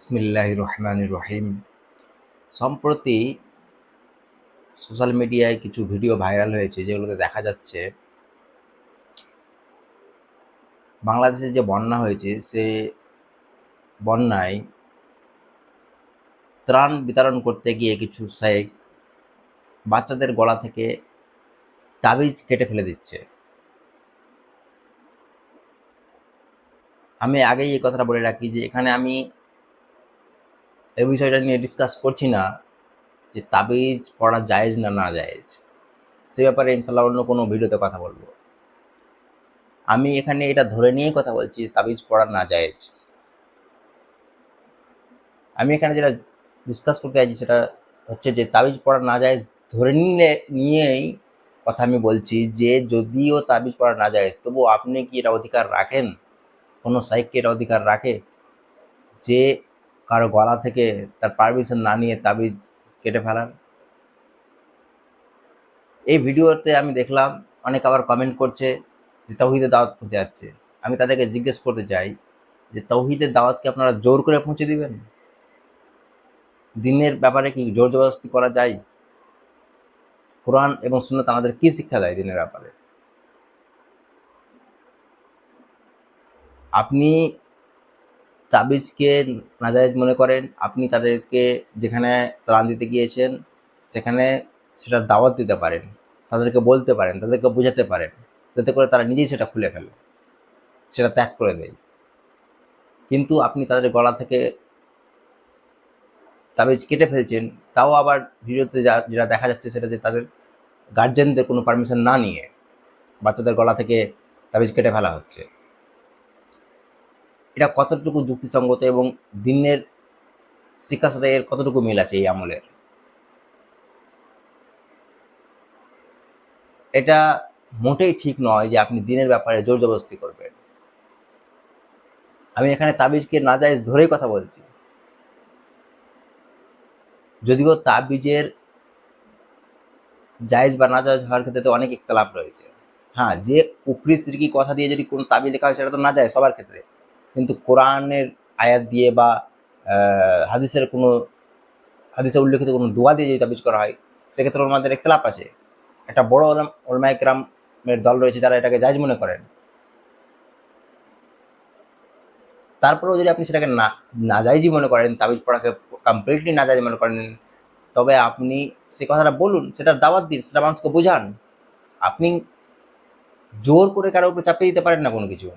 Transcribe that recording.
বিসমিল্লাহির রহমানির রহিম। সম্প্রতি সোশ্যাল মিডিয়ায় কিছু ভিডিও ভাইরাল হয়েছে, যেগুলোতে দেখা যাচ্ছে বাংলাদেশে যে বন্যা হয়েছে, সে বন্যায় ত্রাণ বিতরণ করতে গিয়ে কিছু শেখ বাচ্চাদের গলা থেকে তাবিজ কেটে ফেলে দিচ্ছে। আমি আগেই এই কথাটা বলে রাখি যে এখানে আমি এই বিষয়টা নিয়ে ডিসকাস করছি না যে তাবিজ পড়া জায়েজ না না জায়েজ, সে ব্যাপারে ইনশাল্লাহ অন্য কোনো ভিডিওতে কথা বলবো। আমি এখানে এটা ধরে নিয়েই কথা বলছি তাবিজ পড়া না জায়েজ। আমি এখানে যেটা ডিসকাস করতে চাইছি সেটা হচ্ছে যে তাবিজ পড়া না যায় ধরে নিয়েই কথা আমি বলছি যে যদিও তাবিজ পড়া না যায়, তবু আপনি কি এটা অধিকার রাখেন? কোনো সাইককে এটা অধিকার রাখে যে কারো গলা থেকে তার পারমিশন না নিয়ে তাবিজ কেটে ফেলার? এই ভিডিওতে আমি দেখলাম অনেক আবার কমেন্ট করছে যে তৌহিদের দাওয়াত পৌঁছে যাচ্ছে। আমি তাদেরকে জিজ্ঞেস করতে চাই যে তৌহিদের দাওয়াতকে আপনারা জোর করে পৌঁছে দিবেন? দিনের ব্যাপারে কি জোর জবরদস্তি করা যায়? কোরআন এবং সুন্নাত আমাদের কি শিক্ষা দেয় দিনের ব্যাপারে? আপনি তাবিজকে নাজায়েজ মনে করেন, আপনি তাদেরকে যেখানে ত্রাণ দিতে গিয়েছেন সেখানে সেটার দাওয়াত দিতে পারেন, তাদেরকে বলতে পারেন, তাদেরকে বোঝাতে পারেন, যাতে করে তারা নিজেই সেটা খুলে ফেলে, সেটা ত্যাগ করে দেয়। কিন্তু আপনি তাদের গলা থেকে তাবিজ কেটে ফেলছেন, তাও আবার ভিডিওতে যেটা দেখা যাচ্ছে সেটা যে তাদের গার্জেনদের কোনো পারমিশন না নিয়ে বাচ্চাদের গলা থেকে তাবিজ কেটে ফেলা হচ্ছে। এটা কতটুকু যুক্তিসঙ্গত এবং দিনের শিক্ষার সাথে এর কতটুকু মিল আছে এই আমলের? এটা মোটেই ঠিক নয় যে আপনি দিনের ব্যাপারে জোর জবরদস্তি করবেন। আমি এখানে তাবিজকে নাজায়েজ ধরেই কথা বলছি, যদিও তাবিজের জায়েজ বা নাজায়েজ হওয়ার ক্ষেত্রে তো অনেক ইখতিলাফ রয়েছে। হ্যাঁ, যে কুফরি সিরকি কথা দিয়ে যদি কোনো তাবিজ লেখা হয় সেটা তো নাজায়েজ সবার ক্ষেত্রে, কিন্তু কোরআনের আয়াত দিয়ে বা হাদিসের কোনো হাদিসে উল্লেখিত কোনো দোয়া দিয়ে যদি তাবিজ করা হয় সেক্ষেত্রে ওনাদের ইখতিলাফ আছে। একটা বড় উলামায়ে কেরামের দল রয়েছে যারা এটাকে জায়েজ মনে করেন। তারপরেও যদি আপনি সেটাকে নাজায়েজই মনে করেন, তাবিজ পড়াকে কমপ্লিটলি নাজায়েজ মনে করেন, তবে আপনি সে কথাটা বলুন, সেটার দাওয়াত দিন, সেটা মানুষকে বোঝান। আপনি জোর করে কারোর উপর চাপিয়ে দিতে পারেন না কোনো কিছু।